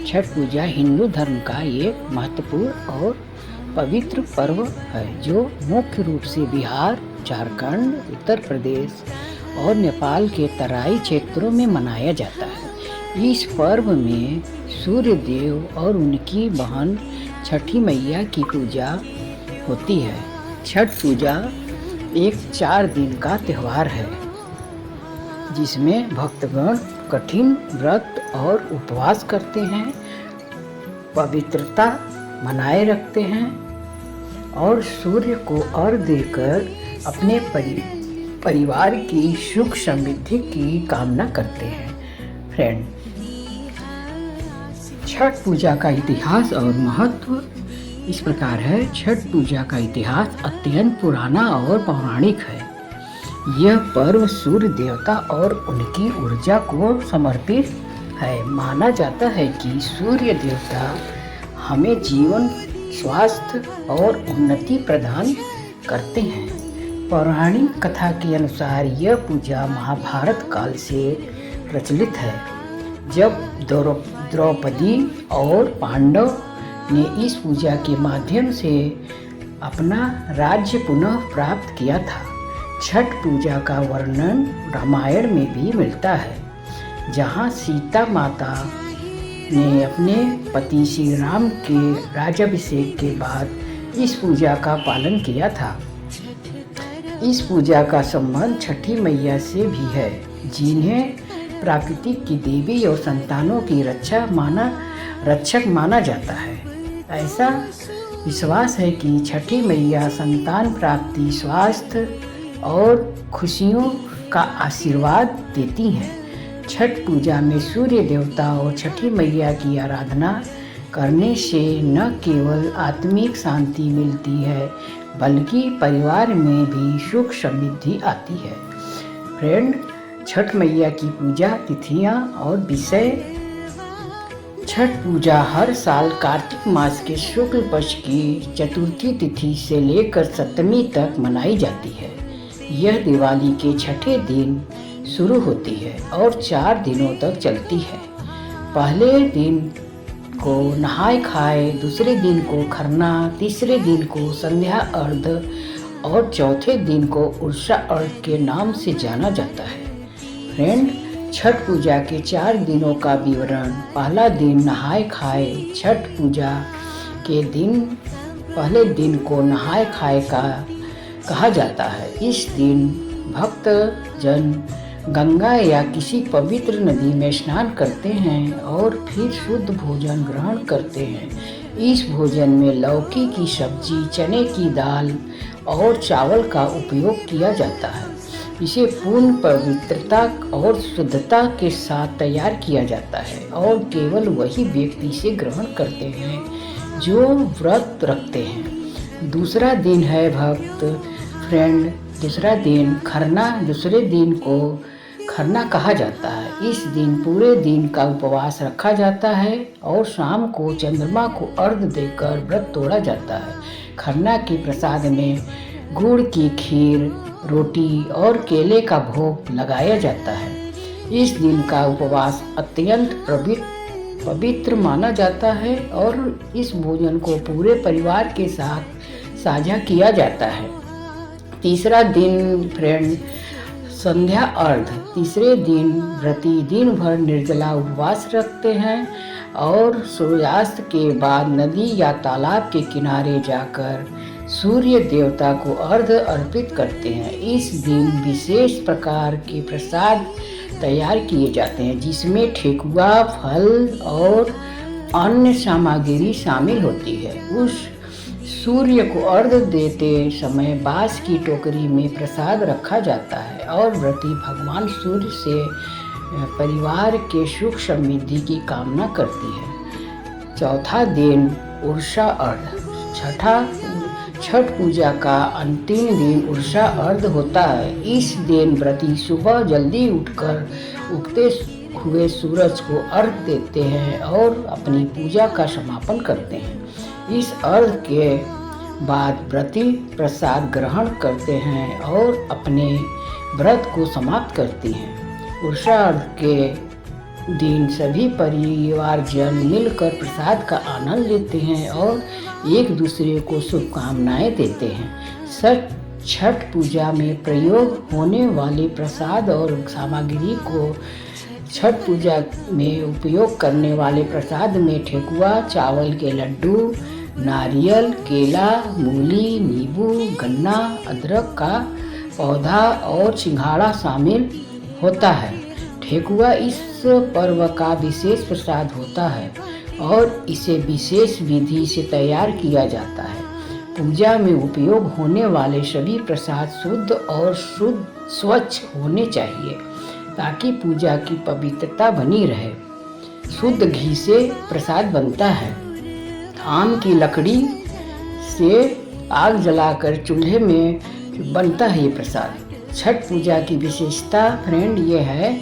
छठ पूजा हिंदू धर्म का एक महत्वपूर्ण और पवित्र पर्व है जो मुख्य रूप से बिहार, झारखंड, उत्तर प्रदेश और नेपाल के तराई क्षेत्रों में मनाया जाता है। इस पर्व में सूर्य देव और उनकी बहन छठी मैया की पूजा होती है। छठ पूजा एक 4 दिन का त्यौहार है जिसमें भक्तगण कठिन व्रत और उपवास करते हैं, पवित्रता बनाए रखते हैं और सूर्य को अर्घ्य देकर अपने परिवार की सुख समृद्धि की कामना करते हैं। फ्रेंड, छठ पूजा का इतिहास और महत्व इस प्रकार है। छठ पूजा का इतिहास अत्यंत पुराना और पौराणिक है। यह पर्व सूर्य देवता और उनकी ऊर्जा को समर्पित है। माना जाता है कि सूर्य देवता हमें जीवन, स्वास्थ्य और उन्नति प्रदान करते हैं। पौराणिक कथा के अनुसार यह पूजा महाभारत काल से प्रचलित है, जब द्रौपदी और पांडव ने इस पूजा के माध्यम से अपना राज्य पुनः प्राप्त किया था। छठ पूजा का वर्णन रामायण में भी मिलता है, जहाँ सीता माता ने अपने पति श्री राम के राज्याभिषेक के बाद इस पूजा का पालन किया था। इस पूजा का संबंध छठी मैया से भी है, जिन्हें प्रकृति की देवी और संतानों की रक्षक माना जाता है। ऐसा विश्वास है कि छठी मैया संतान प्राप्ति, स्वास्थ्य और खुशियों का आशीर्वाद देती हैं। छठ पूजा में सूर्य देवता और छठी मैया की आराधना करने से न केवल आत्मिक शांति मिलती है, बल्कि परिवार में भी सुख समृद्धि आती है। फ्रेंड, छठ मैया की पूजा तिथियां और विषय। छठ पूजा हर साल कार्तिक मास के शुक्ल पक्ष की चतुर्थी तिथि से लेकर सप्तमी तक मनाई जाती है। यह दिवाली के छठे दिन शुरू होती है और 4 दिनों तक चलती है। पहले दिन को नहाय खाए, दूसरे दिन को खरना, तीसरे दिन को संध्या अर्घ और चौथे दिन को उर्सा अर्घ के नाम से जाना जाता है। फ्रेंड, छठ पूजा के 4 दिनों का विवरण। पहला दिन नहाय खाए। छठ पूजा के दिन पहले दिन को नहाय खाए का कहा जाता है। इस दिन भक्त जन गंगा या किसी पवित्र नदी में स्नान करते हैं और फिर शुद्ध भोजन ग्रहण करते हैं। इस भोजन में लौकी की सब्जी, चने की दाल और चावल का उपयोग किया जाता है। इसे पूर्ण पवित्रता और शुद्धता के साथ तैयार किया जाता है और केवल वही व्यक्ति इसे ग्रहण करते हैं जो व्रत रखते हैं। दूसरा दिन है भक्त। फ्रेंड, दूसरा दिन खरना। दूसरे दिन को खरना कहा जाता है। इस दिन पूरे दिन का उपवास रखा जाता है और शाम को चंद्रमा को अर्घ्य देकर व्रत तोड़ा जाता है। खरना के प्रसाद में गुड़ की खीर, रोटी और केले का भोग लगाया जाता है। इस दिन का उपवास अत्यंत पवित्र माना जाता है और इस भोजन को पूरे परिवार के साथ साझा किया जाता है। तीसरा दिन फ्रेंड, संध्या अर्घ। तीसरे दिन व्रती दिन भर निर्जला उपवास रखते हैं और सूर्यास्त के बाद नदी या तालाब के किनारे जाकर सूर्य देवता को अर्घ्य अर्पित करते हैं। इस दिन विशेष प्रकार के प्रसाद तैयार किए जाते हैं, जिसमें ठेकुआ, फल और अन्य सामग्री शामिल होती है। उस सूर्य को अर्घ्य देते समय बांस की टोकरी में प्रसाद रखा जाता है और व्रती भगवान सूर्य से परिवार के सुख समृद्धि की कामना करती है। चौथा दिन उर्सा अर्घ। छठ पूजा का अंतिम दिन उर्सा अर्घ होता है। इस दिन व्रती सुबह जल्दी उठकर उगते हुए सूरज को अर्घ देते हैं और अपनी पूजा का समापन करते हैं। इस अर्घ के बाद व्रती प्रसाद ग्रहण करते हैं और अपने व्रत को समाप्त करती हैं। उर्सा अर्घ के दिन सभी परिवारजन मिलकर प्रसाद का आनंद लेते हैं और एक दूसरे को शुभकामनाएं देते हैं। छठ पूजा में प्रयोग होने वाले प्रसाद और सामग्री को छठ पूजा में उपयोग करने वाले प्रसाद में ठेकुआ, चावल के लड्डू, नारियल, केला, मूली, नींबू, गन्ना, अदरक का पौधा और सिंघाड़ा शामिल होता है। ठेकुआ इस पर्व का विशेष प्रसाद होता है और इसे विशेष विधि से तैयार किया जाता है। पूजा में उपयोग होने वाले सभी प्रसाद शुद्ध और स्वच्छ होने चाहिए ताकि पूजा की पवित्रता बनी रहे। शुद्ध घी से प्रसाद बनता है। आम की लकड़ी से आग जलाकर चूल्हे में बनता है ये प्रसाद। छठ पूजा की विशेषता फ्रेंड ये है,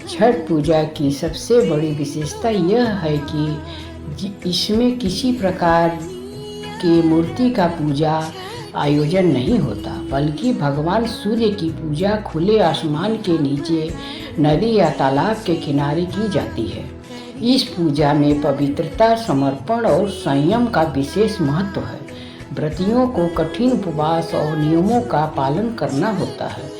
छठ पूजा की सबसे बड़ी विशेषता यह है कि इसमें किसी प्रकार की मूर्ति का पूजा आयोजन नहीं होता, बल्कि भगवान सूर्य की पूजा खुले आसमान के नीचे नदी या तालाब के किनारे की जाती है। इस पूजा में पवित्रता, समर्पण और संयम का विशेष महत्व है। व्रतियों को कठिन उपवास और नियमों का पालन करना होता है,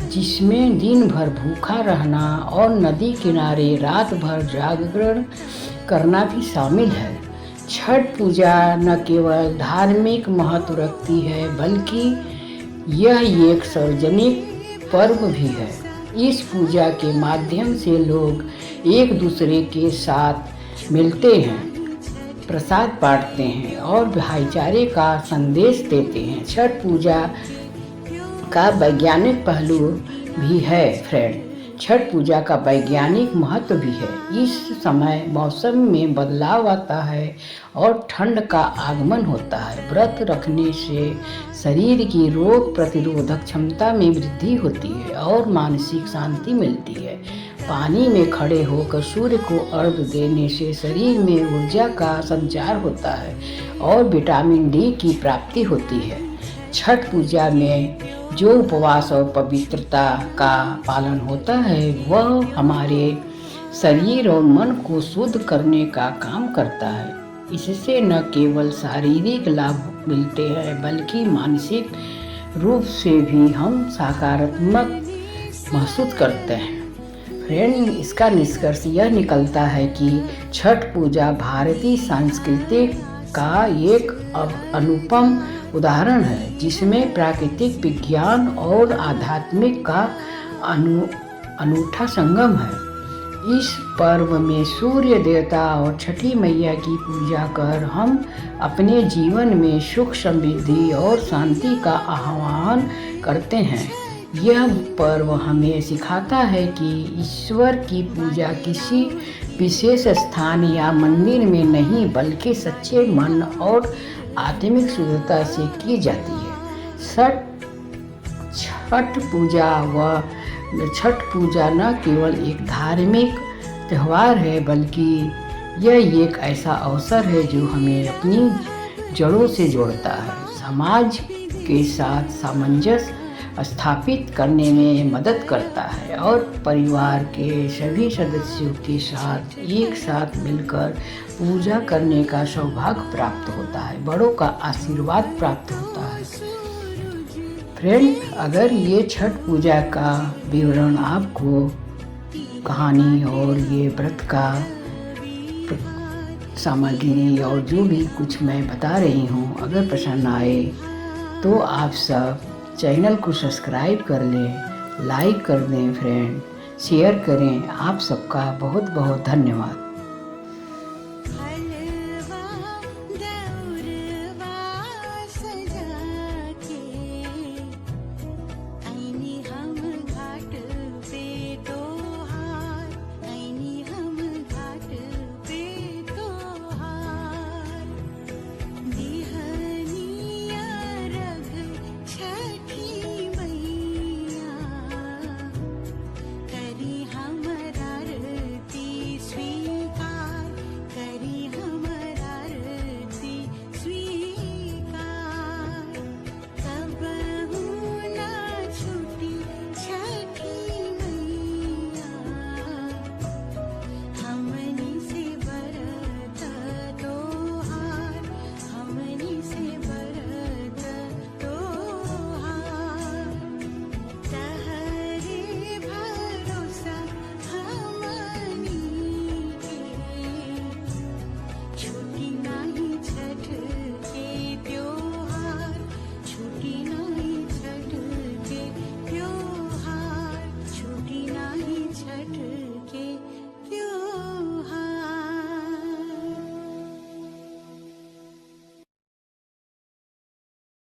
जिसमें दिन भर भूखा रहना और नदी किनारे रात भर जागरण करना भी शामिल है। छठ पूजा न केवल धार्मिक महत्व रखती है, बल्कि यह एक सार्वजनिक पर्व भी है। इस पूजा के माध्यम से लोग एक दूसरे के साथ मिलते हैं, प्रसाद बांटते हैं और भाईचारे का संदेश देते हैं। छठ पूजा का वैज्ञानिक पहलू भी है फ्रेंड। छठ पूजा का वैज्ञानिक महत्व भी है। इस समय मौसम में बदलाव आता है और ठंड का आगमन होता है। व्रत रखने से शरीर की रोग प्रतिरोधक क्षमता में वृद्धि होती है और मानसिक शांति मिलती है। पानी में खड़े होकर सूर्य को अर्घ्य देने से शरीर में ऊर्जा का संचार होता है और विटामिन डी की प्राप्ति होती है। छठ पूजा में जो उपवास और पवित्रता का पालन होता है, वह हमारे शरीर और मन को शुद्ध करने का काम करता है। इससे न केवल शारीरिक लाभ मिलते हैं, बल्कि मानसिक रूप से भी हम सकारात्मक महसूस करते हैं। फ्रेंड, इसका निष्कर्ष यह निकलता है कि छठ पूजा भारतीय संस्कृति का एक अनुपम उदाहरण है, जिसमें प्राकृतिक विज्ञान और आध्यात्मिक का अनूठा संगम है। इस पर्व में सूर्य देवता और छठी मैया की पूजा कर हम अपने जीवन में सुख, समृद्धि और शांति का आह्वान करते हैं। यह पर्व हमें सिखाता है कि ईश्वर की पूजा किसी विशेष स्थान या मंदिर में नहीं, बल्कि सच्चे मन और आत्मिक शुद्धता से की जाती है। छठ पूजा न केवल एक धार्मिक त्यौहार है, बल्कि यह एक ऐसा अवसर है जो हमें अपनी जड़ों से जोड़ता है, समाज के साथ सामंजस्य स्थापित करने में मदद करता है और परिवार के सभी सदस्यों के साथ एक साथ मिलकर पूजा करने का सौभाग्य प्राप्त होता है, बड़ों का आशीर्वाद प्राप्त होता है। फ्रेंड, अगर ये छठ पूजा का विवरण आपको कहानी और ये व्रत का सामग्री और जो भी कुछ मैं बता रही हूँ अगर पसंद आए तो आप सब चैनल को सब्सक्राइब कर लें, लाइक कर दें फ्रेंड, शेयर करें। आप सबका बहुत बहुत धन्यवाद।